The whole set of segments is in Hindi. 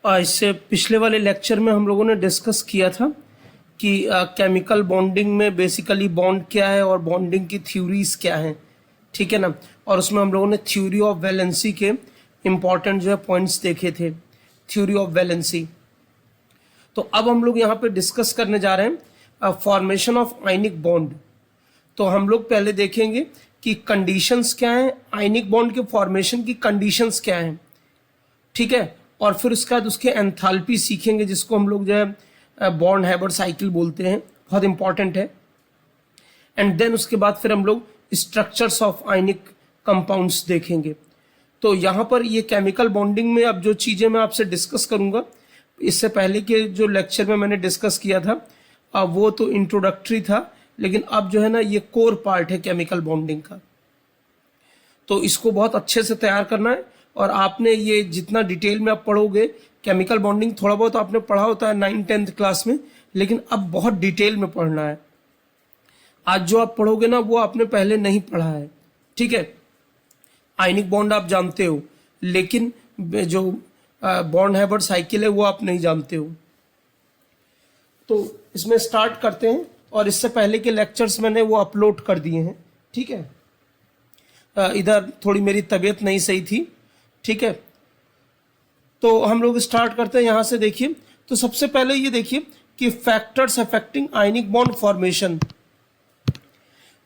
इससे पिछले वाले लेक्चर में हम लोगों ने डिस्कस किया था कि केमिकल बॉन्डिंग में बेसिकली बॉन्ड क्या है और बॉन्डिंग की थ्योरीज क्या हैं, ठीक है ना। और उसमें हम लोगों ने थ्योरी ऑफ वैलेंसी के इम्पॉर्टेंट जो है पॉइंट्स देखे थे, थ्योरी ऑफ वैलेंसी। तो अब हम लोग यहाँ पे डिस्कस करने जा रहे हैं फॉर्मेशन ऑफ आयनिक बॉन्ड। तो हम लोग पहले देखेंगे कि कंडीशंस क्या हैं, आयनिक बॉन्ड के फॉर्मेशन की कंडीशंस क्या हैं, ठीक है। और फिर उसके बाद उसके एंथैल्पी सीखेंगे, जिसको हम लोग जो है बॉन्ड हैबर्ट साइकिल बोलते हैं, बहुत इंपॉर्टेंट है। एंड देन उसके बाद फिर हम लोग स्ट्रक्चर्स ऑफ आयनिक कंपाउंड्स देखेंगे। तो यहाँ पर ये केमिकल बॉन्डिंग में अब जो चीज़ें मैं आपसे डिस्कस करूँगा, इससे पहले के जो लेक्चर में मैंने डिस्कस किया था वो तो इंट्रोडक्टरी था, लेकिन अब जो है ना ये कोर पार्ट है केमिकल बॉन्डिंग का। तो इसको बहुत अच्छे से तैयार करना है। और आपने ये जितना डिटेल में आप पढ़ोगे, केमिकल बॉन्डिंग थोड़ा बहुत आपने पढ़ा होता है 9th-10th क्लास में, लेकिन अब बहुत डिटेल में पढ़ना है। आज जो आप पढ़ोगे ना वो आपने पहले नहीं पढ़ा है, ठीक है। आयनिक बॉन्ड आप जानते हो, लेकिन जो बॉन्ड हैबर्ट साइकिल है वो आप नहीं जानते हो। तो इसमें स्टार्ट करते हैं, और इससे पहले के लेक्चर्स मैंने वो अपलोड कर दिए हैं, ठीक है। इधर थोड़ी मेरी तबीयत नहीं सही थी, ठीक है। तो हम लोग स्टार्ट करते हैं यहाँ से। देखिए, तो सबसे पहले ये देखिए कि factors affecting ionic bond formation.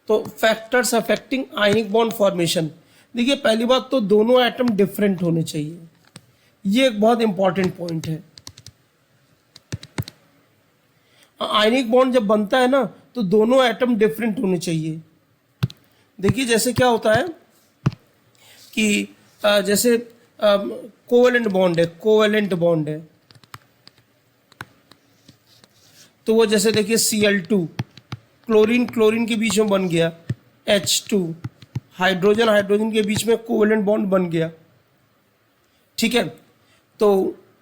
तो factors affecting ionic bond formation, देखिए पहली बात तो दोनों एटम डिफरेंट होने चाहिए, ये एक बहुत इंपॉर्टेंट पॉइंट है। आयनिक बॉन्ड जब बनता है ना तो दोनों एटम डिफरेंट होने चाहिए। देखिए जैसे क्या होता है कि जैसे कोवेलेंट बॉन्ड है, कोवेलेंट बॉन्ड है, तो वो जैसे देखिए Cl2 क्लोरीन क्लोरीन के बीच में बन गया, H2 हाइड्रोजन हाइड्रोजन के बीच में कोवेलेंट बॉन्ड बन गया, ठीक है। तो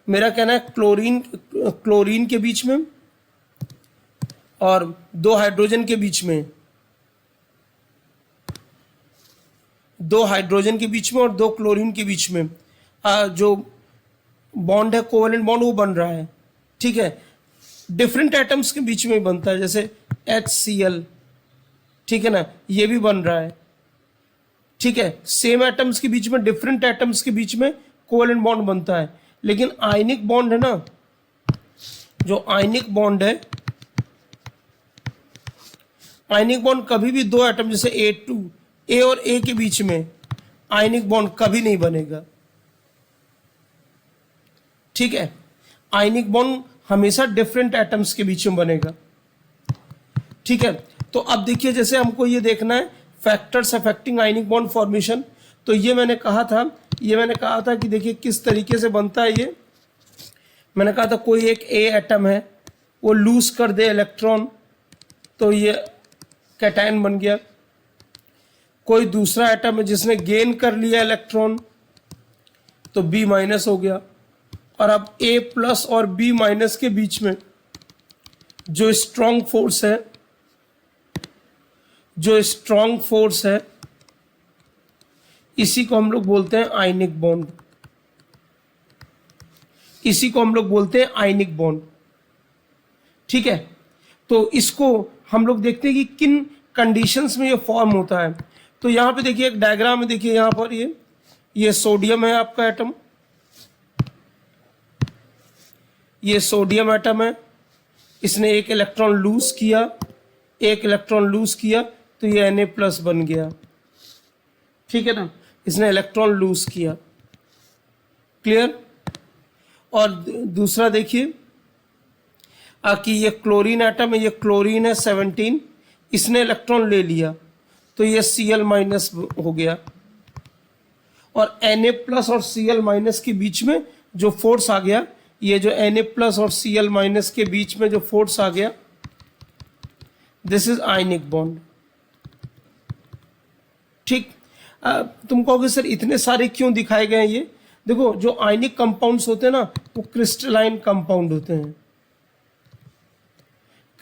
मेरा कहना है क्लोरीन क्लोरीन के बीच में और दो हाइड्रोजन के बीच में, दो हाइड्रोजन के बीच में और दो क्लोरीन के बीच में जो बॉन्ड है कोवेलेंट बॉन्ड वो बन रहा है, ठीक है। डिफरेंट एटम्स के बीच में बनता है, जैसे HCl, ठीक है ना, ये भी बन रहा है, ठीक है। सेम एटम्स के बीच में डिफरेंट एटम्स के बीच में कोवेलेंट बॉन्ड बनता है। लेकिन आयनिक बॉन्ड है ना, जो आयनिक बॉन्ड है, आयनिक बॉन्ड कभी भी दो एटम जैसे A और A के बीच में आयनिक बॉन्ड कभी नहीं बनेगा, ठीक है। आयनिक बॉन्ड हमेशा डिफरेंट एटम्स के बीच में बनेगा, ठीक है। तो अब देखिए जैसे हमको ये देखना है factors affecting ionic bond formation. तो ये मैंने कहा था कि देखिए किस तरीके से बनता है ये। मैंने कहा था कोई एक A एटम है, वो लूज कर दे इलेक्ट्रॉन तो ये कैटायन बन गया। कोई दूसरा एटम है जिसने गेन कर लिया इलेक्ट्रॉन तो B- हो गया। और अब A+ और B- के बीच में जो स्ट्रॉन्ग फोर्स है, इसी को हम लोग बोलते हैं आयनिक बॉन्ड, इसी को हम लोग बोलते हैं आयनिक बॉन्ड, ठीक है। तो इसको हम लोग देखते हैं कि किन कंडीशंस में ये फॉर्म होता है। तो यहाँ पे देखिए एक डायग्राम है, देखिए यहाँ पर ये सोडियम है आपका एटम, ये सोडियम एटम है, इसने एक इलेक्ट्रॉन लूज किया, तो ये Na+ बन गया, ठीक है ना, इसने इलेक्ट्रॉन लूज किया, क्लियर। और दूसरा देखिए कि ये क्लोरीन एटम है, ये क्लोरीन है 17, इसने इलेक्ट्रॉन ले लिया तो ये Cl- हो गया। और Na+ और Cl- के बीच में जो फोर्स आ गया, ये जो Na+ और Cl- के बीच में जो फोर्स आ गया, दिस इज आयनिक बॉन्ड, ठीक। तुम कहोगे सर इतने सारे क्यों दिखाए गए हैं ये? देखो जो आयनिक कंपाउंड्स होते हैं ना वो क्रिस्टलाइन कंपाउंड होते हैं,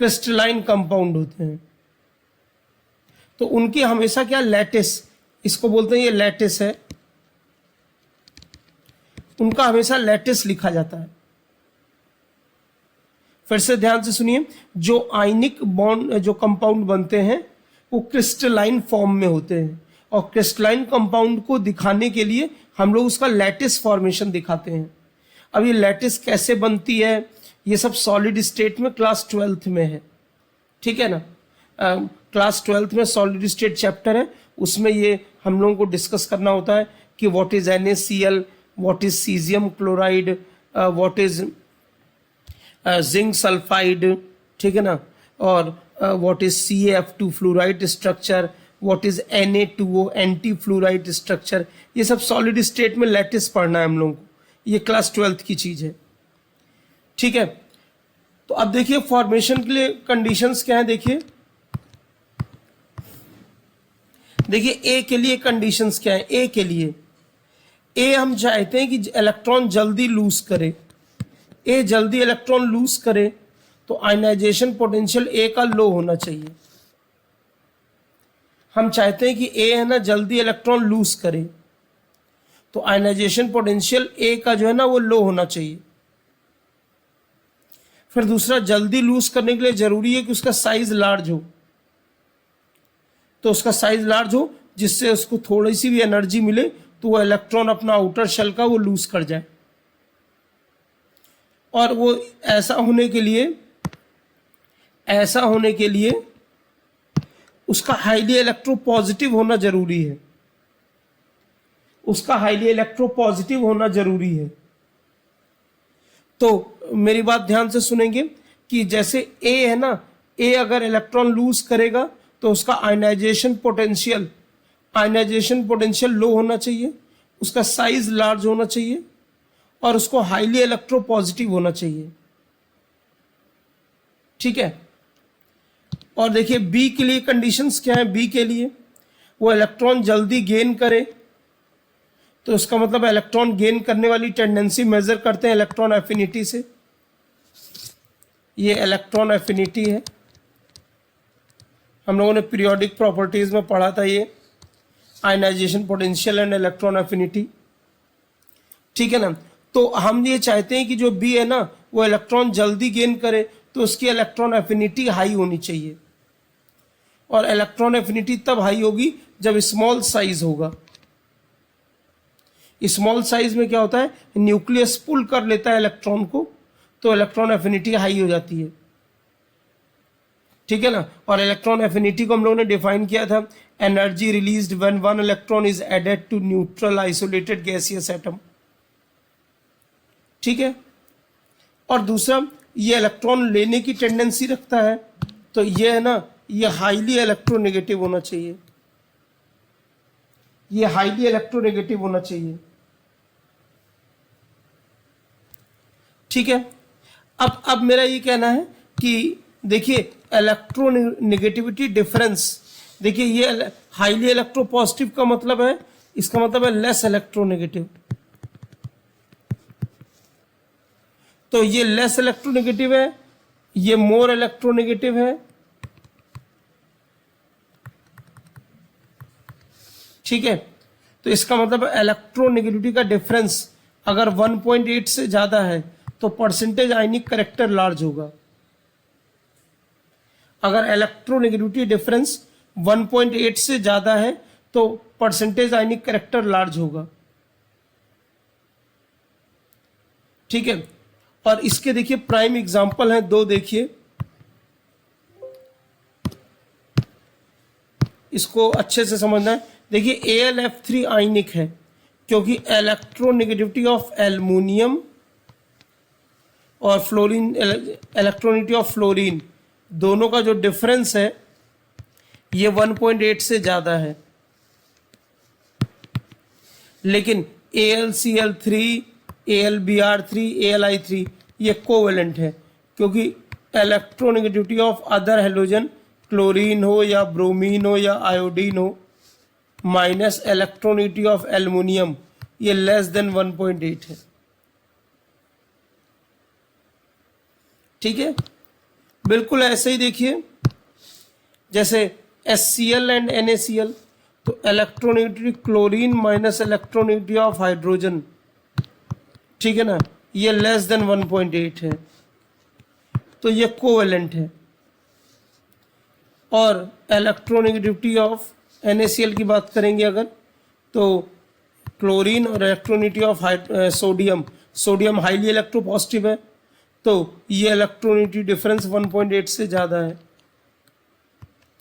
क्रिस्टलाइन कंपाउंड होते हैं। तो उनकी हमेशा क्या लैटिस, इसको बोलते हैं ये लैटिस है, उनका हमेशा लैटिस लिखा जाता है, फिर से ध्यान से सुनिए, जो आयनिक बॉन्ड जो कंपाउंड बनते हैं वो क्रिस्टलाइन फॉर्म में होते हैं, और क्रिस्टलाइन कंपाउंड को दिखाने के लिए हम लोग उसका लैटिस फॉर्मेशन दिखाते हैं। अब ये लैटिस कैसे बनती है, ये सब सॉलिड स्टेट में क्लास 12th में है, ठीक है ना। क्लास 12th में सॉलिड स्टेट चैप्टर है, उसमें ये हम लोगों को डिस्कस करना होता है कि what is NaCl, what is caesium chloride, what is zinc sulphide, ठीक है ना, और what is CaF2 fluoride structure, what is Na2O anti fluoride structure. ये सब सॉलिड स्टेट में लैटिस पढ़ना है हम लोगों को, ये क्लास 12th की चीज है, ठीक है। तो अब देखिए फॉर्मेशन के लिए कंडीशंस क्या है, देखिए ए के लिए कंडीशंस क्या है। ए के लिए, ए हम चाहते हैं कि इलेक्ट्रॉन जल्दी लूज करे, ए जल्दी इलेक्ट्रॉन लूज करे तो आयनाइजेशन पोटेंशियल ए का लो होना चाहिए। हम चाहते हैं कि ए है ना जल्दी इलेक्ट्रॉन लूज करे, तो आयनाइजेशन पोटेंशियल ए का जो है ना वो लो होना चाहिए। फिर दूसरा, जल्दी लूज करने के लिए जरूरी है कि उसका साइज लार्ज हो, तो उसका साइज लार्ज हो जिससे उसको थोड़ी सी भी एनर्जी मिले तो वो इलेक्ट्रॉन अपना आउटर शेल का वो लूज कर जाए। और वो ऐसा होने के लिए उसका हाईली इलेक्ट्रोपॉजिटिव होना जरूरी है, उसका हाईली इलेक्ट्रोपॉजिटिव होना जरूरी है। तो मेरी बात ध्यान से सुनेंगे कि जैसे ए है ना, ए अगर इलेक्ट्रॉन लूज करेगा तो उसका आयनाइजेशन पोटेंशियल लो होना चाहिए, उसका साइज लार्ज होना चाहिए और उसको हाईली इलेक्ट्रोपॉजिटिव होना चाहिए, ठीक है। और देखिए बी के लिए कंडीशंस क्या है। बी के लिए वो इलेक्ट्रॉन जल्दी गेन करे, तो उसका मतलब इलेक्ट्रॉन गेन करने वाली टेंडेंसी मेजर करते हैं इलेक्ट्रॉन एफिनिटी से। ये इलेक्ट्रॉन एफिनिटी है, हम लोगों ने पीरियोडिक प्रॉपर्टीज में पढ़ा था ये ionisation potential and electron affinity, ठीक है ना। तो हम ये चाहते हैं कि जो बी है ना वो इलेक्ट्रॉन जल्दी गेन करे, तो उसकी इलेक्ट्रॉन एफिनिटी हाई होनी चाहिए, और इलेक्ट्रॉन एफिनिटी तब हाई होगी जब स्मॉल साइज होगा। स्मॉल साइज में क्या होता है, न्यूक्लियस पुल कर लेता है इलेक्ट्रॉन को, तो इलेक्ट्रॉन एफिनिटी हाई हो जाती है, ठीक है ना। और इलेक्ट्रॉन एफिनिटी को हम लोगों ने डिफाइन किया था, energy released when one electron is added to neutral isolated gaseous atom, ठीक है। और दूसरा, ये इलेक्ट्रॉन लेने की टेंडेंसी रखता है, तो ये है ना, ये हाईली इलेक्ट्रोनेगेटिव होना चाहिए, ये हाईली इलेक्ट्रोनेगेटिव होना चाहिए, ठीक है। अब मेरा ये कहना है कि देखिए इलेक्ट्रोनेगेटिविटी डिफरेंस, देखिए ये हाईली इलेक्ट्रोपॉजिटिव का मतलब है, इसका मतलब है लेस इलेक्ट्रोनेगेटिव, तो ये लेस इलेक्ट्रोनेगेटिव है, ये मोर इलेक्ट्रोनेगेटिव है, ठीक है। तो इसका मतलब इलेक्ट्रोनेगेटिविटी का डिफरेंस अगर 1.8 से ज्यादा है तो परसेंटेज आयनिक करेक्टर लार्ज होगा। अगर इलेक्ट्रोनेगेटिविटी डिफरेंस 1.8 से ज्यादा है तो परसेंटेज आयनिक करेक्टर लार्ज होगा, ठीक है। और इसके देखिए प्राइम एग्जांपल हैं दो, देखिए इसको अच्छे से समझना है। देखिए AlF3 आयनिक है क्योंकि इलेक्ट्रोनेगेटिविटी ऑफ एल्युमिनियम और फ्लोरीन, इलेक्ट्रोनेगेटिविटी ऑफ फ्लोरीन दोनों का जो डिफरेंस है ये 1.8 से ज्यादा है। लेकिन AlCl3, AlBr3, AlI3 ये कोवेलेंट है क्योंकि electronegativity of other halogen, chlorine हो या ब्रोमीन हो या आयोडीन हो, माइनस इलेक्ट्रोनेगेटिविटी ऑफ एल्युमिनियम, ये लेस देन 1.8 है, ठीक है। बिल्कुल ऐसे ही देखिए जैसे HCl एंड NaCl, तो electronegativity chlorine minus electronegativity of hydrogen, ठीक है ना, ये लेस देन 1.8 है। तो ये कोवेलेंट है। और इलेक्ट्रोनेगेटिविटी ऑफ NaCl की बात करेंगे अगर, तो क्लोरीन और इलेक्ट्रोनिटी ऑफ सोडियम हाईली इलेक्ट्रोपॉजिटिव है, तो ये इलेक्ट्रोनिटी डिफरेंस 1.8 से ज़्यादा है,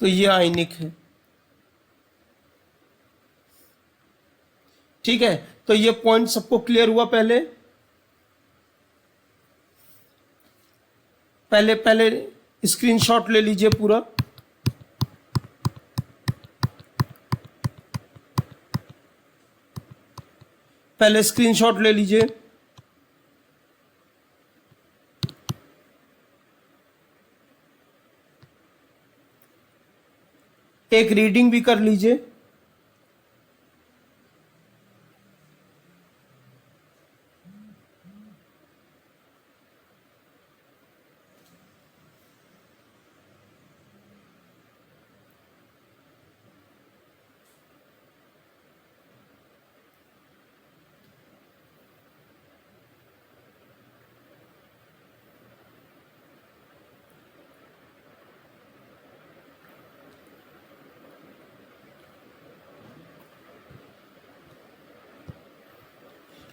तो ये आयनिक है। ठीक है, तो ये पॉइंट सबको क्लियर हुआ। पहले पहले पहले स्क्रीनशॉट ले लीजिए पूरा। पहले स्क्रीनशॉट ले लीजिए। एक रीडिंग भी कर लीजिए।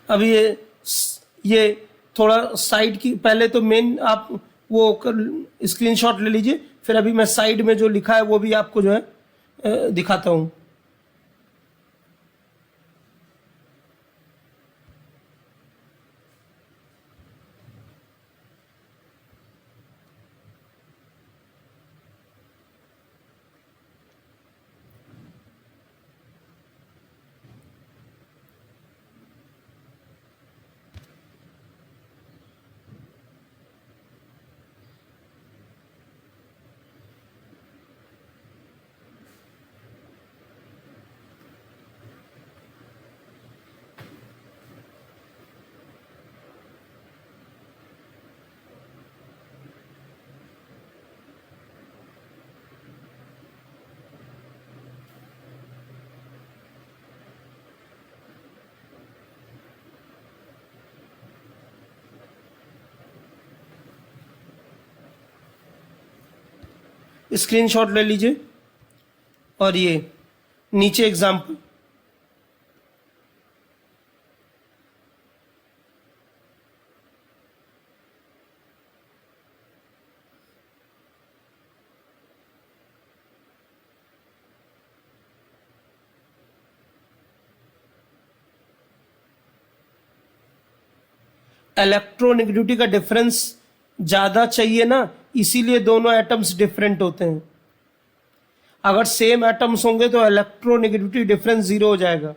अब ये थोड़ा साइड की, पहले तो मेन आप वो स्क्रीनशॉट ले लीजिए, फिर अभी मैं साइड में जो लिखा है वो भी आपको जो है दिखाता हूँ। स्क्रीनशॉट ले लीजिए। और ये नीचे एग्जाम्पल, इलेक्ट्रोनेगेटिविटी का डिफरेंस ज्यादा चाहिए ना, इसीलिए दोनों एटम्स डिफरेंट होते हैं। अगर सेम एटम्स होंगे तो इलेक्ट्रोनेगेटिविटी डिफरेंस 0 हो जाएगा।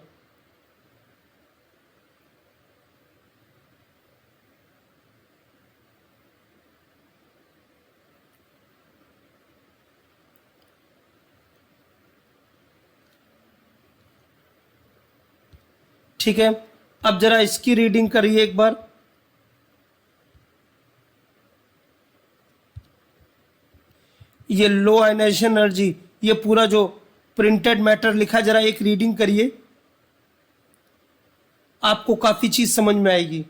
ठीक है, अब जरा इसकी रीडिंग करिए एक बार। ये लो आयनाइजेशन एनर्जी, ये पूरा जो प्रिंटेड मैटर लिखा है, जरा एक रीडिंग करिए, आपको काफी चीज समझ में आएगी।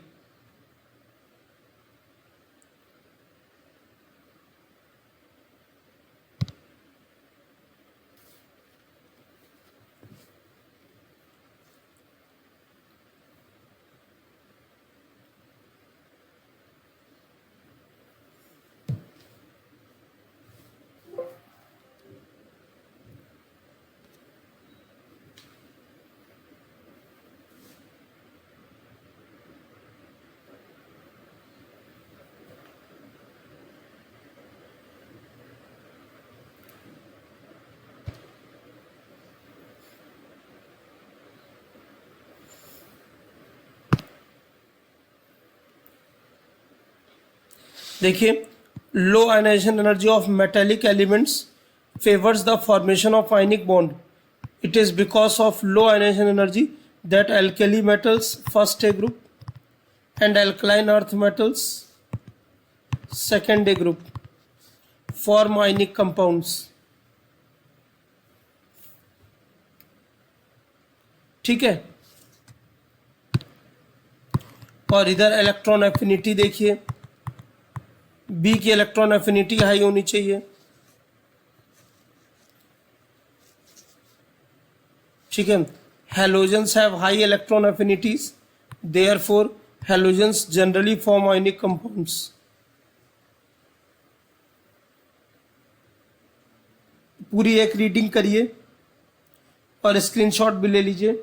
देखिए, low ionisation energy of metallic elements favours the formation of ionic bond. It is because of low ionization energy that alkali metals first A group and alkaline earth metals second A group form ionic compounds. ठीक है, और इधर इलेक्ट्रॉन एफिनिटी देखिए, बी की इलेक्ट्रॉन एफिनिटी हाई होनी चाहिए, ठीक है। Halogens have high electron affinities, therefore halogens generally form ionic compounds. पूरी एक रीडिंग करिए और स्क्रीनशॉट भी ले लीजिए।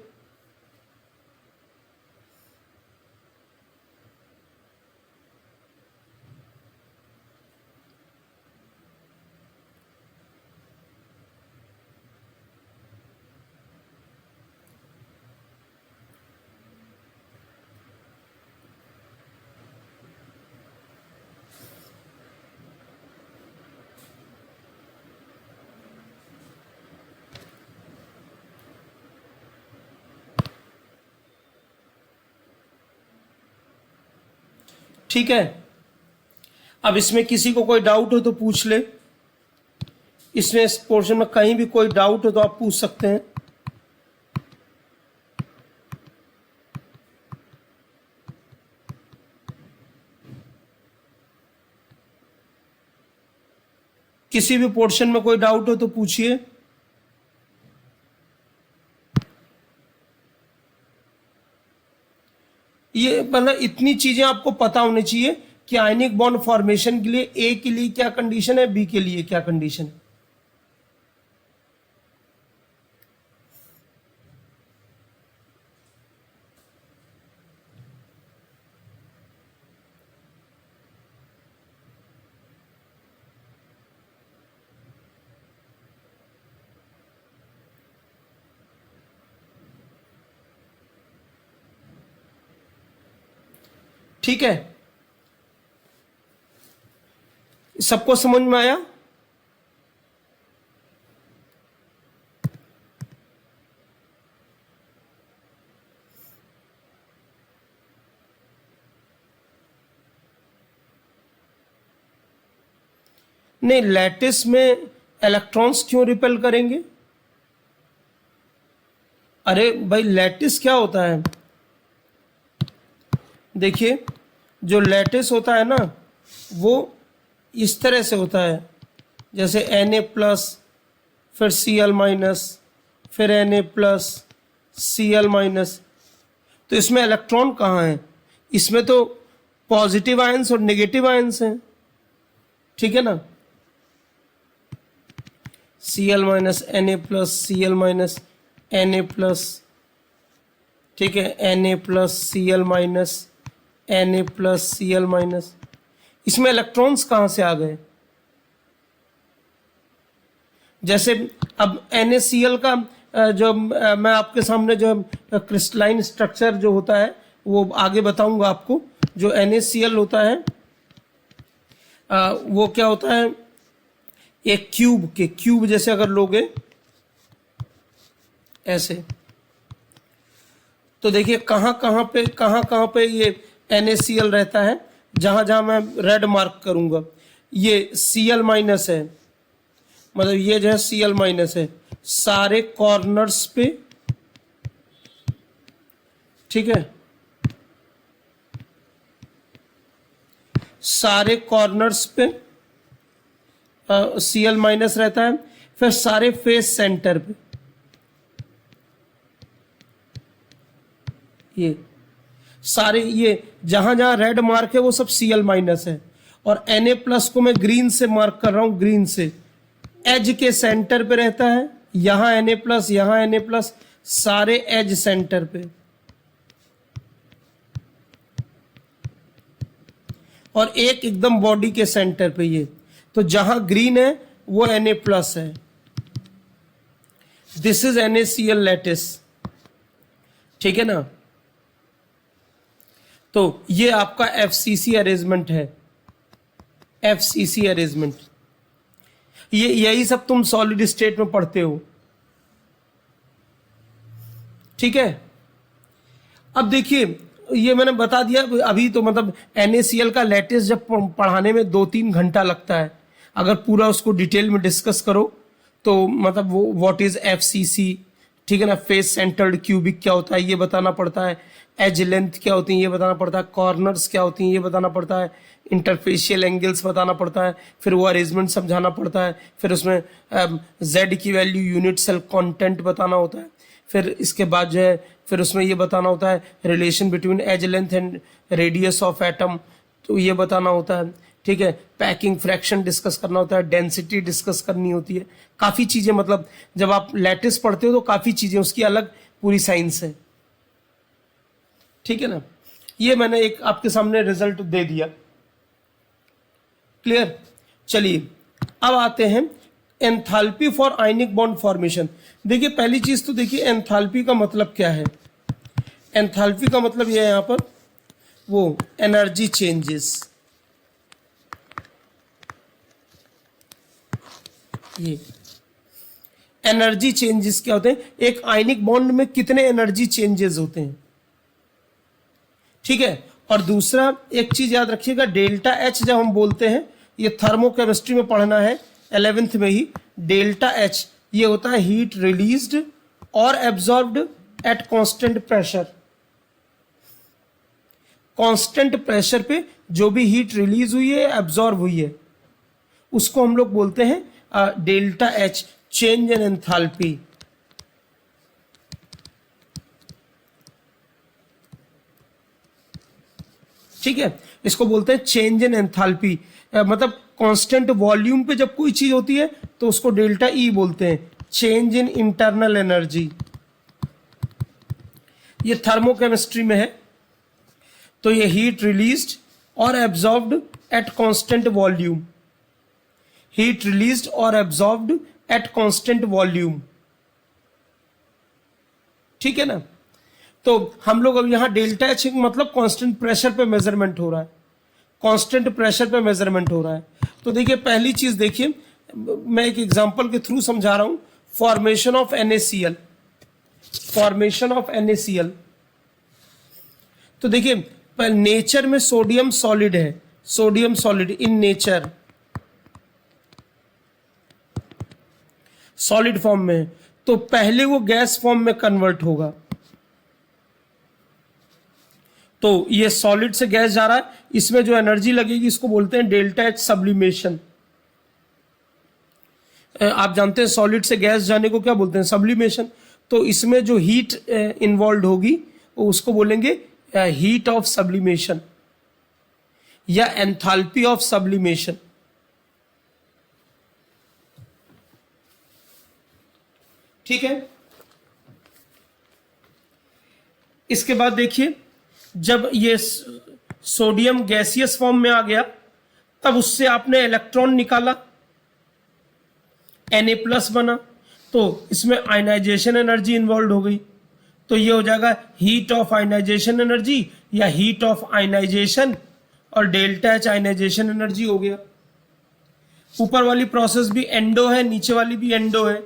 ठीक है, अब इसमें किसी को कोई डाउट हो तो पूछ ले। इसमें इस पोर्शन में कहीं भी कोई डाउट हो तो आप पूछ सकते हैं। किसी भी पोर्शन में कोई डाउट हो तो पूछिए। ये मतलब इतनी चीजें आपको पता होनी चाहिए कि आयनिक बॉन्ड फॉर्मेशन के लिए ए के लिए क्या कंडीशन है, बी के लिए क्या कंडीशन है। ठीक है, सबको समझ में आया? नहीं, लैटिस में इलेक्ट्रॉन्स क्यों रिपेल करेंगे? अरे भाई, लैटिस क्या होता है? देखिए, जो लैटिस होता है ना, वो इस तरह से होता है, जैसे Na+, फिर Cl-, फिर Na+, Cl-। तो इसमें इलेक्ट्रॉन कहाँ है? इसमें तो पॉजिटिव आयंस और नेगेटिव आयंस हैं, ठीक है ना। Cl-, Na+, Cl-, Na+, ठीक है, Na+, Cl-, Na+, Cl-। इसमें इलेक्ट्रॉन्स कहाँ से आ गए? जैसे अब NaCl का जो मैं आपके सामने जो क्रिस्टलाइन स्ट्रक्चर जो होता है वो आगे बताऊंगा आपको। जो NaCl होता है वो क्या होता है, एक क्यूब जैसे अगर लोगे ऐसे, तो देखिए कहाँ कहाँ पे ये NaCl रहता है। जहां जहां मैं रेड मार्क करूंगा, ये Cl- है, मतलब ये जो है Cl- है सारे कॉर्नर्स पे, ठीक है, सारे कॉर्नर्स पे Cl- रहता है। फिर सारे फेस सेंटर पे ये सारे, ये जहां जहां रेड मार्क है वो सब Cl- है। और Na+ को मैं ग्रीन से मार्क कर रहा हूं, ग्रीन से एज के सेंटर पे रहता है। यहां Na+, यहां Na+, सारे एज सेंटर पे। और एक एकदम बॉडी के सेंटर पे ये, तो जहां ग्रीन है वो Na+ है। दिस इज NaCl लैटिस, ठीक है ना। तो ये आपका FCC अरेंजमेंट है, FCC अरेंजमेंट। ये यही सब तुम सॉलिड स्टेट में पढ़ते हो, ठीक है। अब देखिए, ये मैंने बता दिया अभी, तो मतलब NaCl का लैटिस जब पढ़ाने में 2-3 घंटा लगता है। अगर पूरा उसको डिटेल में डिस्कस करो तो मतलब वो व्हाट इज FCC, ठीक है ना। फेस सेंटर्ड क्यूबिक क्या होता है ये बताना पड़ता है। एज लेंथ क्या होती है ये बताना पड़ता है, कॉर्नर्स क्या होती हैं ये बताना पड़ता है, इंटरफेशियल एंगल्स बताना पड़ता है, फिर वो अरेंजमेंट समझाना पड़ता है, फिर उसमें जेड की वैल्यू यूनिट सेल कंटेंट बताना होता है, फिर इसके बाद जो है फिर उसमें ये बताना होता है relation between edge length and radius of atom, तो ये बताना होता है, ठीक है। पैकिंग फ्रैक्शन डिस्कस करना होता है, डेंसिटी डिस्कस करनी होती है, काफ़ी चीज़ें, मतलब जब आप लैटिस पढ़ते हो तो काफ़ी चीज़ें, उसकी अलग पूरी साइंस है, ठीक है ना। ये मैंने एक आपके सामने रिजल्ट दे दिया, क्लियर। चलिए अब आते हैं enthalpy for ionic bond formation. देखिए पहली चीज तो देखिए एंथैल्पी का मतलब क्या है। एंथैल्पी का मतलब यह है यहां पर वो एनर्जी चेंजेस, ये एनर्जी चेंजेस क्या होते हैं, एक आयनिक बॉन्ड में कितने एनर्जी चेंजेस होते हैं, ठीक है। और दूसरा एक चीज याद रखिएगा, डेल्टा एच जब हम बोलते हैं, ये थर्मोकेमिस्ट्री में पढ़ना है 11th में ही, डेल्टा एच ये होता है हीट रिलीज्ड और absorbed at constant pressure. Constant pressure पे जो भी हीट रिलीज हुई है एब्जॉर्ब हुई है उसको हम लोग बोलते हैं delta H, change in enthalpy. ठीक है, इसको बोलते हैं चेंज इन एंथैल्पी। मतलब कांस्टेंट वॉल्यूम पे जब कोई चीज होती है तो उसको डेल्टा ई बोलते हैं, चेंज इन इंटरनल एनर्जी। ये थर्मोकेमिस्ट्री में है, तो ये हीट रिलीज्ड और absorbed at constant volume, heat released और एब्जॉर्ब्ड एट कांस्टेंट वॉल्यूम, ठीक है ना। तो हम लोग अब यहां डेल्टा एच मतलब कांस्टेंट प्रेशर पे मेजरमेंट हो रहा है, कांस्टेंट प्रेशर पे मेजरमेंट हो रहा है। तो देखिए पहली चीज देखिए, मैं एक एग्जांपल के थ्रू समझा रहा हूं, formation of NaCl, formation of NaCl। तो देखिए नेचर में सोडियम सॉलिड है, sodium solid in nature solid form में है, तो पहले वो गैस फॉर्म में कन्वर्ट होगा। तो ये सॉलिड से गैस जा रहा है, इसमें जो एनर्जी लगेगी इसको बोलते हैं डेल्टा एच सब्लिमेशन। आप जानते हैं सॉलिड से गैस जाने को क्या बोलते हैं, सब्लिमेशन। तो इसमें जो हीट इन्वॉल्व होगी उसको बोलेंगे हीट ऑफ सब्लिमेशन या एंथैल्पी ऑफ सब्लिमेशन। ठीक है, इसके बाद देखिए जब ये सोडियम गैसियस फॉर्म में आ गया तब उससे आपने इलेक्ट्रॉन निकाला, Na+ बना, तो इसमें आयनाइजेशन एनर्जी इन्वॉल्व हो गई, तो ये हो जाएगा हीट ऑफ आयनाइजेशन एनर्जी या हीट ऑफ आयनाइजेशन, और डेल्टा एच आयनाइजेशन एनर्जी हो गया। ऊपर वाली प्रोसेस भी एंडो है, नीचे वाली भी एंडो है,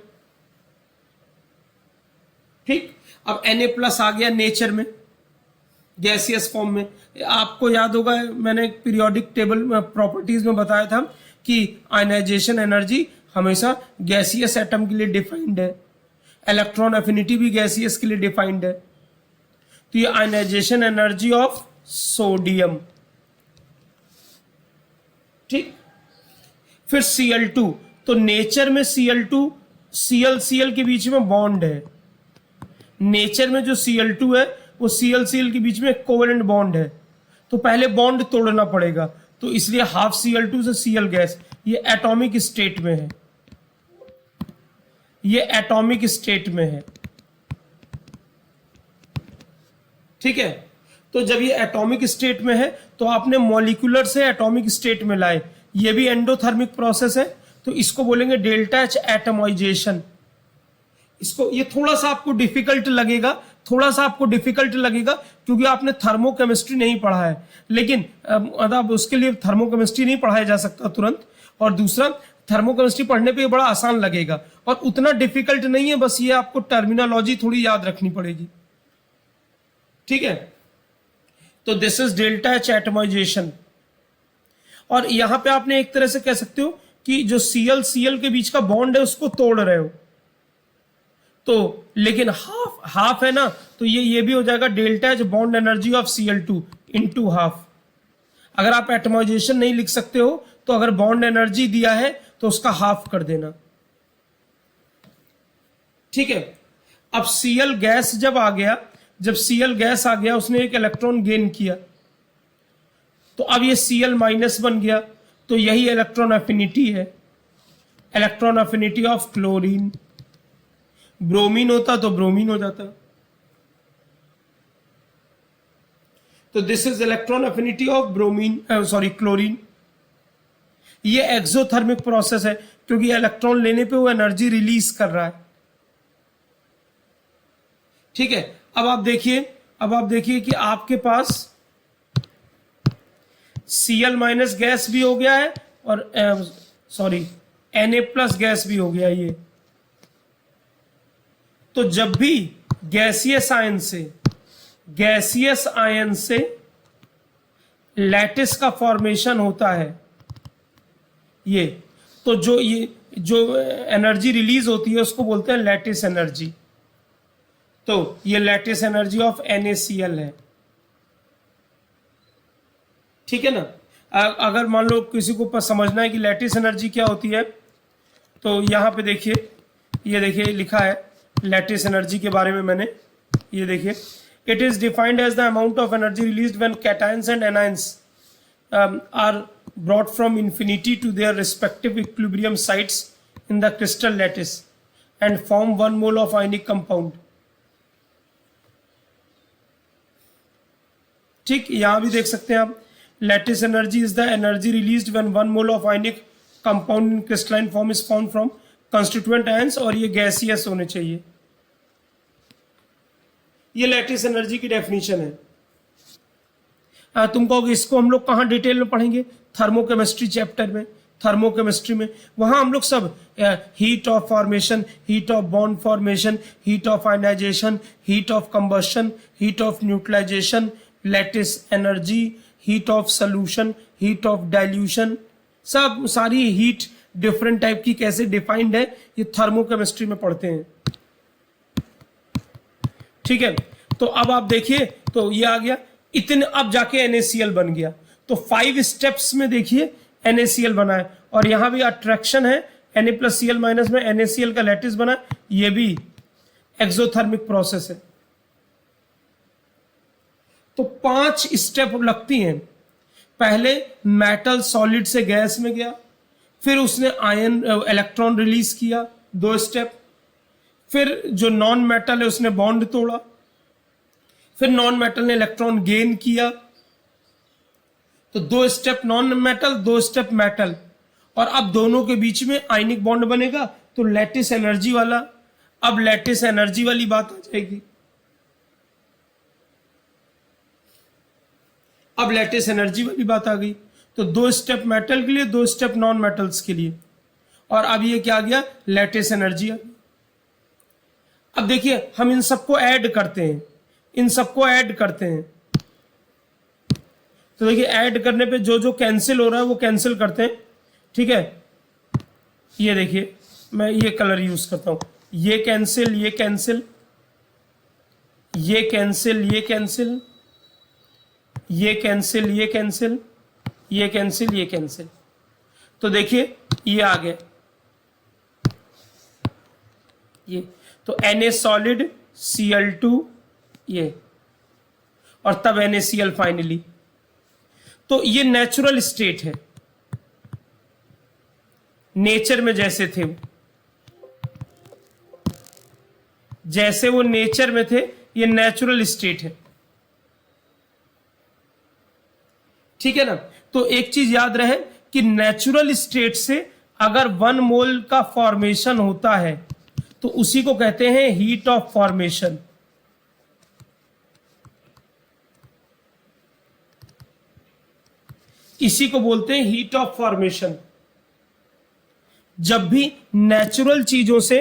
ठीक। अब Na+ आ गया नेचर में गैसियस फॉर्म में। आपको याद होगा मैंने पीरियोडिक टेबल प्रॉपर्टीज में बताया था कि आयनाइजेशन एनर्जी हमेशा गैसियस एटम के लिए डिफाइंड है, इलेक्ट्रॉन एफिनिटी भी गैसियस के लिए डिफाइंड है। तो ये आयनाइजेशन एनर्जी ऑफ सोडियम, ठीक। फिर Cl2, तो नेचर में Cl2 Cl के बीच में बॉन्ड है, नेचर में जो Cl2 है वो Cl के बीच में कोवेलेंट बॉन्ड है, तो पहले बॉन्ड तोड़ना पड़ेगा, तो इसलिए हाफ Cl2 से Cl गैस, ये एटॉमिक स्टेट में है, ये एटॉमिक स्टेट में है, ठीक है। तो जब ये एटॉमिक स्टेट में है तो आपने मॉलिक्यूलर से एटॉमिक स्टेट में लाए, ये भी एंडोथर्मिक प्रोसेस है, तो इसको बोलेंगे डेल्टा एच एटमाइजेशन। इसको ये थोड़ा सा आपको डिफिकल्ट लगेगा, थोड़ा सा आपको डिफिकल्ट लगेगा क्योंकि आपने थर्मोकेमिस्ट्री नहीं पढ़ा है, लेकिन मतलब उसके लिए थर्मोकेमिस्ट्री नहीं पढ़ाया जा सकता तुरंत, और दूसरा थर्मोकेमिस्ट्री पढ़ने पे बड़ा आसान लगेगा और उतना डिफिकल्ट नहीं है, बस ये आपको टर्मिनोलॉजी थोड़ी याद रखनी पड़ेगी, ठीक है। तो this is delta H atomisation. और यहां पे आपने एक तरह से कह सकते हो कि जो Cl के बीच का बॉन्ड है उसको तोड़ रहे हो, तो लेकिन हाफ है ना, तो ये भी हो जाएगा delta H bond energy of Cl2 into half. अगर आप एटमाइजेशन नहीं लिख सकते हो तो अगर बॉन्ड एनर्जी दिया है तो उसका हाफ कर देना। ठीक है, अब Cl गैस जब आ गया, जब Cl गैस आ गया उसने एक इलेक्ट्रॉन गेन किया, तो अब ये Cl माइनस बन गया, तो यही इलेक्ट्रॉन अफिनिटी है, electron affinity of chlorine. Bromine होता तो ब्रोमीन हो जाता। तो this is electron affinity of bromine, sorry chlorine. ये एक्सोथर्मिक प्रोसेस है क्योंकि इलेक्ट्रॉन लेने पे वो एनर्जी रिलीज कर रहा है। ठीक है, अब आप देखिए कि आपके पास Cl माइनस गैस भी हो गया है और सॉरी Na प्लस गैस भी हो गया ये। तो जब भी गैसियस आयन से लैटिस का फॉर्मेशन होता है ये, तो जो एनर्जी रिलीज होती है उसको बोलते हैं लैटिस एनर्जी। तो ये लैटिस एनर्जी ऑफ NaCl है। ठीक है ना। अगर मान लो किसी को समझना है कि लैटिस एनर्जी क्या होती है, तो यहां पे देखिए, ये देखिए लिखा है लैटिस एनर्जी के बारे में मैंने, ये देखिए, it is defined as the amount of energy released when cations and anions are brought from infinity to their respective equilibrium sites in the crystal lattice and form 1 mole of ionic compound। ठीक, यहां भी देख सकते हैं आप, lattice energy is the energy released when 1 mole of ionic compound in crystalline form is found from constituent ions, और ये गैसियस होने चाहिए। ये लैटिस एनर्जी की डेफिनेशन है। तुम कहोगे इसको हम लोग कहाँ डिटेल में पढ़ेंगे? थर्मोकेमिस्ट्री चैप्टर में, थर्मोकेमिस्ट्री में, वहां हम लोग सब heat of formation, heat of bond formation, heat of ionisation, heat of combustion, heat of neutralisation, lattice energy, heat of solution, heat of dilution, सब सारी हीट डिफरेंट टाइप की कैसे डिफाइंड है ये थर्मोकेमिस्ट्री में पढ़ते हैं। ठीक है, तो अब आप देखिए, तो ये आ गया इतने, अब जाके NaCl बन गया। तो 5 स्टेप्स में देखिए NaCl बना है, और यहां भी अट्रैक्शन है, Na प्लस Cl माइनस में NaCl का लैटिस बना, ये भी एक्सोथर्मिक प्रोसेस है। तो 5 स्टेप लगती हैं। पहले मेटल सॉलिड से गैस में गया, फिर उसने आयन इलेक्ट्रॉन रिलीज किया, 2 स्टेप। फिर जो नॉन मेटल है उसने बॉन्ड तोड़ा, फिर नॉन मेटल ने इलेक्ट्रॉन गेन किया। तो 2 step non metal, 2 step metal, और अब दोनों के बीच में आयनिक बॉन्ड बनेगा, तो लैटिस एनर्जी वाला। अब लैटिस एनर्जी वाली बात आ जाएगी। अब लैटिस एनर्जी वाली बात आ गई। तो 2 स्टेप मेटल के लिए, 2 स्टेप नॉन मेटल्स के लिए, और अब ये क्या आ गया? लैटिस एनर्जी आ गई। अब देखिए हम इन सबको ऐड करते हैं, इन सबको ऐड करते हैं। तो देखिए ऐड करने पे जो जो कैंसिल हो रहा है वो कैंसिल करते हैं। ठीक है, ये देखिए मैं ये कलर यूज करता हूं, ये कैंसिल, ये कैंसिल, ये कैंसिल, ये कैंसिल, ये कैंसिल, ये कैंसिल, ये कैंसिल, ये कैंसिल। तो देखिए ये आ गया, ये तो Na सॉलिड, Cl2, ये, और तब NaCl फाइनली। तो ये नेचुरल स्टेट है, नेचर में जैसे थे वो, जैसे वो नेचर में थे, ये नेचुरल स्टेट है। ठीक है ना। तो एक चीज याद रहे कि नेचुरल स्टेट से अगर 1 मोल का फॉर्मेशन होता है तो उसी को कहते हैं हीट ऑफ फॉर्मेशन। इसी को बोलते हैं हीट ऑफ फॉर्मेशन। जब भी नेचुरल चीजों से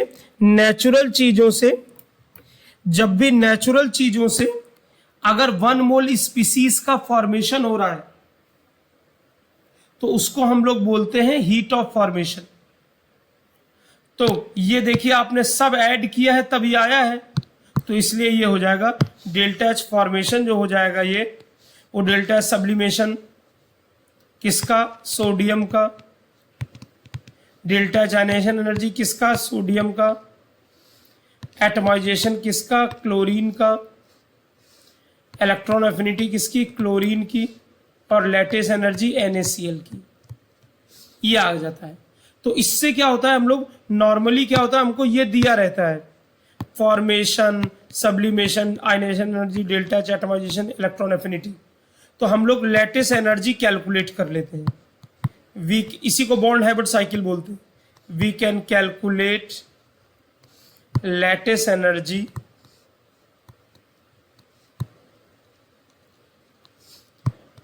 अगर 1 मोल स्पीसीज का फॉर्मेशन हो रहा है तो उसको हम लोग बोलते हैं हीट ऑफ फॉर्मेशन। तो ये देखिए आपने सब ऐड किया है तब ये आया है, तो इसलिए ये हो जाएगा डेल्टा एच फॉर्मेशन जो हो जाएगा ये, वो डेल्टा एच सब्लिमेशन किसका, सोडियम का, डेल्टा एच आयनाइजेशन एनर्जी किसका, सोडियम का, एटमाइजेशन किसका, क्लोरीन का, इलेक्ट्रॉन एफिनिटी किसकी, क्लोरीन की, और लैटिस एनर्जी NaCl की, ये आ जाता है। तो इससे क्या होता है, हम लोग नॉर्मली क्या होता है, हमको ये दिया रहता है formation, sublimation, ionisation energy, delta H, atomisation, electron affinity, तो हम लोग लैटिस एनर्जी कैलकुलेट कर लेते हैं। वी इसी को बॉन्ड हैबिट साइकिल बोलते हैं। We can calculate lattice energy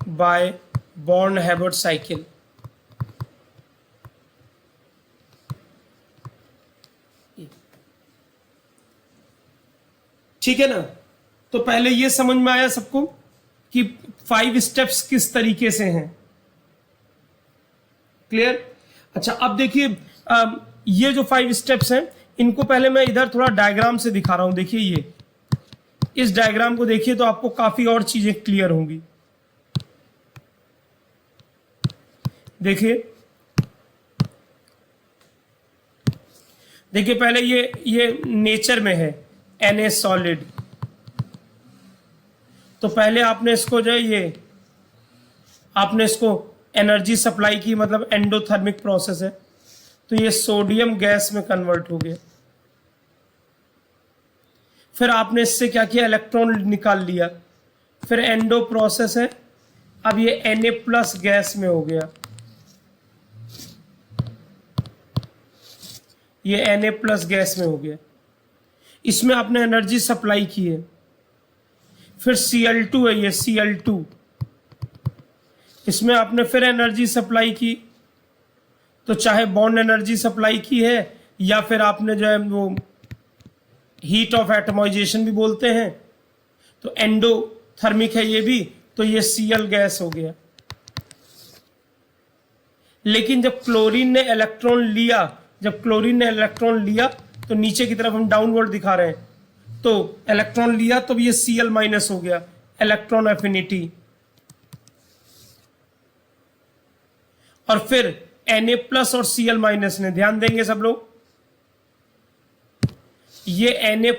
by बॉन्ड हैबिट साइकिल। ठीक है ना। तो पहले ये समझ में आया सबको कि 5 स्टेप्स किस तरीके से हैं, क्लियर। अच्छा अब देखिए ये जो 5 स्टेप्स हैं इनको पहले मैं इधर थोड़ा डायग्राम से दिखा रहा हूं। देखिए ये इस डायग्राम को देखिए तो आपको काफी और चीजें क्लियर होंगी। देखिए देखिए पहले ये नेचर में है Na सॉलिड, तो पहले आपने इसको जो है ये आपने इसको एनर्जी सप्लाई की, मतलब एंडोथर्मिक प्रोसेस है, तो ये सोडियम गैस में कन्वर्ट हो गया। फिर आपने इससे क्या किया, इलेक्ट्रॉन निकाल लिया, फिर एंडो प्रोसेस है, अब ये Na+ गैस में हो गया, ये Na+ गैस में हो गया, इसमें आपने एनर्जी सप्लाई की है। फिर Cl2 है, ये Cl2, इसमें आपने फिर एनर्जी सप्लाई की, तो चाहे बॉन्ड एनर्जी सप्लाई की है या फिर आपने जो है वो हीट ऑफ एटमाइजेशन भी बोलते हैं, तो एंडोथर्मिक है ये भी, तो ये Cl गैस हो गया। लेकिन जब क्लोरीन ने इलेक्ट्रॉन लिया, तो नीचे की तरफ हम डाउनवर्ड दिखा रहे हैं, तो इलेक्ट्रॉन लिया तो ये Cl- हो गया, इलेक्ट्रॉन एफिनिटी, और फिर Na+ और Cl- ने, ध्यान देंगे सब लोग, ये Na+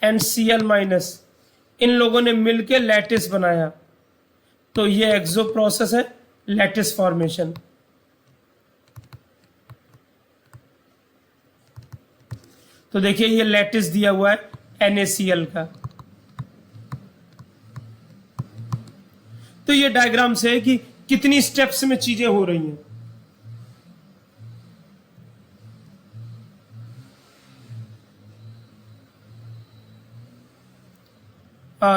एंड Cl- इन लोगों ने मिलकर लैटिस बनाया, तो ये एक्सो प्रोसेस है, लैटिस फॉर्मेशन। तो देखिए ये लैटिस दिया हुआ है NaCl का। तो ये डायग्राम से है कि कितनी स्टेप्स में चीजें हो रही हैं।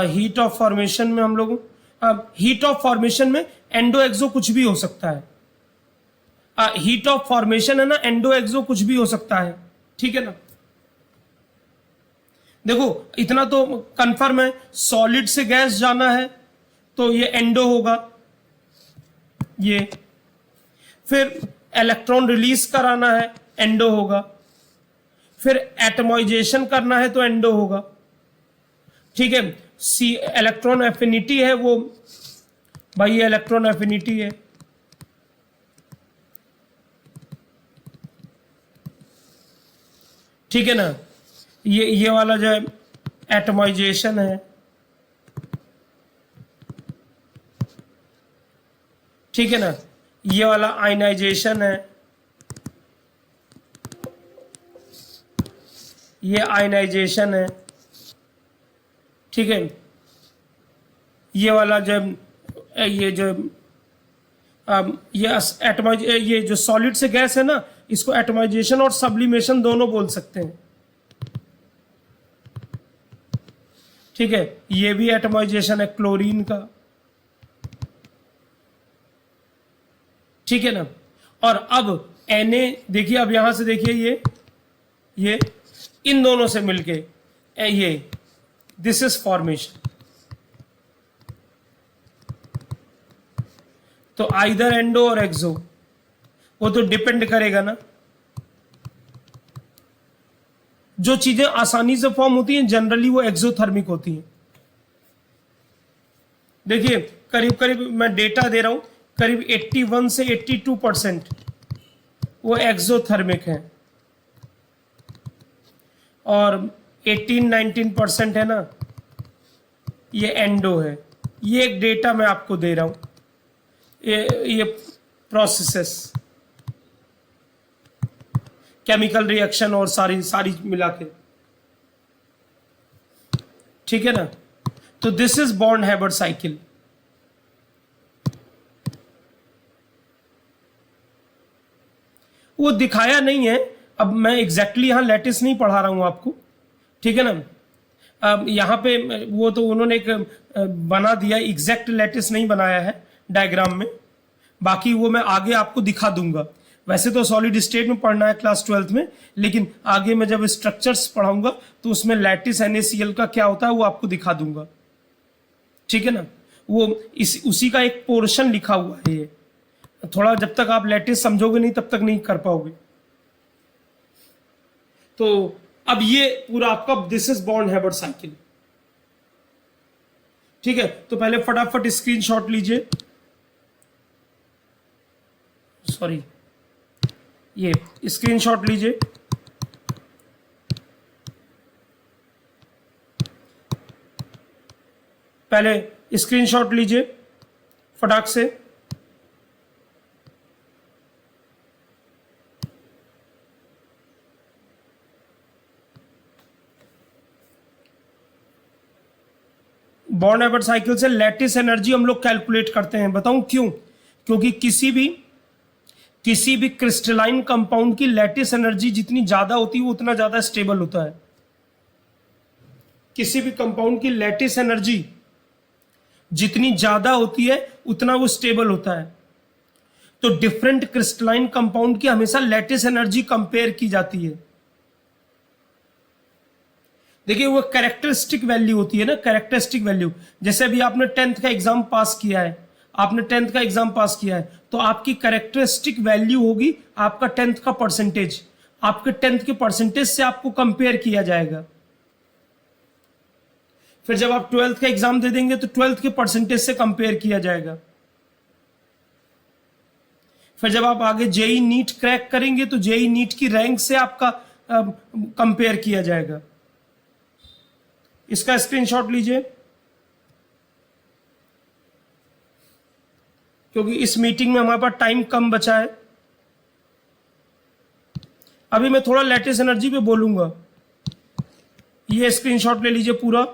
हीट ऑफ फॉर्मेशन में हम लोग हीट ऑफ फॉर्मेशन में एंडो एक्सो कुछ भी हो सकता है। हीट ऑफ फॉर्मेशन है ना, एंडो एक्सो कुछ भी हो सकता है, ठीक है ना। देखो इतना तो कंफर्म है, सॉलिड से गैस जाना है तो ये एंडो होगा, ये फिर इलेक्ट्रॉन रिलीज कराना है, एंडो होगा, फिर एटमाइजेशन करना है तो एंडो होगा, ठीक है। इलेक्ट्रॉन एफिनिटी है वो, भाई ये इलेक्ट्रॉन एफिनिटी है, ठीक है ना। ये वाला जो है एटमाइजेशन है, ठीक है ना। ये वाला आयनाइजेशन है, ये आयनाइजेशन है, ठीक है। ये वाला जो ये जो ये जो सॉलिड से गैस है ना, इसको एटमाइजेशन और सब्लिमेशन दोनों बोल सकते हैं, ठीक है। ये भी एटमाइजेशन है क्लोरीन का, ठीक है ना। और अब Na देखिए, अब यहां से देखिए ये इन दोनों से मिलके ये दिस इज फॉर्मेशन। तो आइदर एंडो और एक्सो, वो तो डिपेंड करेगा ना, जो चीजें आसानी से फॉर्म होती हैं जनरली वो एक्सोथर्मिक होती हैं। देखिए करीब करीब मैं डेटा दे रहा हूं, करीब 81 से 82% वो एक्सोथर्मिक है और 18-19% है ना ये एंडो है। ये एक डेटा मैं आपको दे रहा हूं, ये प्रोसेसेस, केमिकल रिएक्शन और सारी मिला के, ठीक है ना। तो दिस इज बॉन्ड-हैबर साइकिल। वो दिखाया नहीं है, अब मैं एग्जैक्टली यहां लैटिस नहीं पढ़ा रहा हूं आपको, ठीक है ना। अब यहां पे वो तो उन्होंने एक बना दिया, एग्जैक्ट लैटिस नहीं बनाया है डायग्राम में, बाकी वो मैं आगे आपको दिखा दूंगा। वैसे तो सॉलिड स्टेट में पढ़ना है क्लास 12th में, लेकिन आगे मैं जब स्ट्रक्चर्स पढ़ाऊंगा तो उसमें लैटिस NaCl का क्या होता है वो आपको दिखा दूंगा, ठीक है ना। वो उसी का एक पोर्शन लिखा हुआ है। ये थोड़ा जब तक आप लैटिस समझोगे नहीं तब तक नहीं कर पाओगे। तो अब ये पूरा आपका दिस इज बॉन्ड-हैबर साइकिल, ठीक है। तो पहले फटाफट स्क्रीनशॉट लीजिए, सॉरी ये स्क्रीनशॉट लीजिए। पहले स्क्रीनशॉट लीजिए फटाक से। बॉन्ड-हैबर साइकिल से लैटिस एनर्जी हम लोग कैलकुलेट करते हैं। बताऊं क्यों? क्योंकि किसी भी क्रिस्टलाइन कंपाउंड की लैटिस एनर्जी जितनी ज्यादा होती है वो उतना ज्यादा स्टेबल होता है। किसी भी कंपाउंड की लैटिस एनर्जी जितनी ज्यादा होती है उतना वो स्टेबल होता है। तो डिफरेंट क्रिस्टलाइन कंपाउंड की हमेशा लैटिस एनर्जी कंपेयर की जाती है। देखिए वो कैरेक्टरिस्टिक वैल्यू होती है ना, कैरेक्टरिस्टिक वैल्यू। जैसे अभी आपने 10th का एग्जाम पास किया है, तो आपकी कैरेक्टरिस्टिक वैल्यू होगी आपका 10th का परसेंटेज। आपके 10th के परसेंटेज से आपको कंपेयर किया जाएगा। फिर जब आप 12th का एग्जाम दे देंगे तो 12th के परसेंटेज से कंपेयर किया जाएगा। फिर जब आप आगे जेई नीट क्रैक करेंगे तो जेई नीट की रैंक से आपका कंपेयर किया जाएगा। इसका स्क्रीनशॉट लीजिए, क्योंकि इस मीटिंग में हमारे पास टाइम कम बचा है। अभी मैं थोड़ा लैटिस एनर्जी पे बोलूंगा। ये स्क्रीनशॉट ले लीजिए पूरा।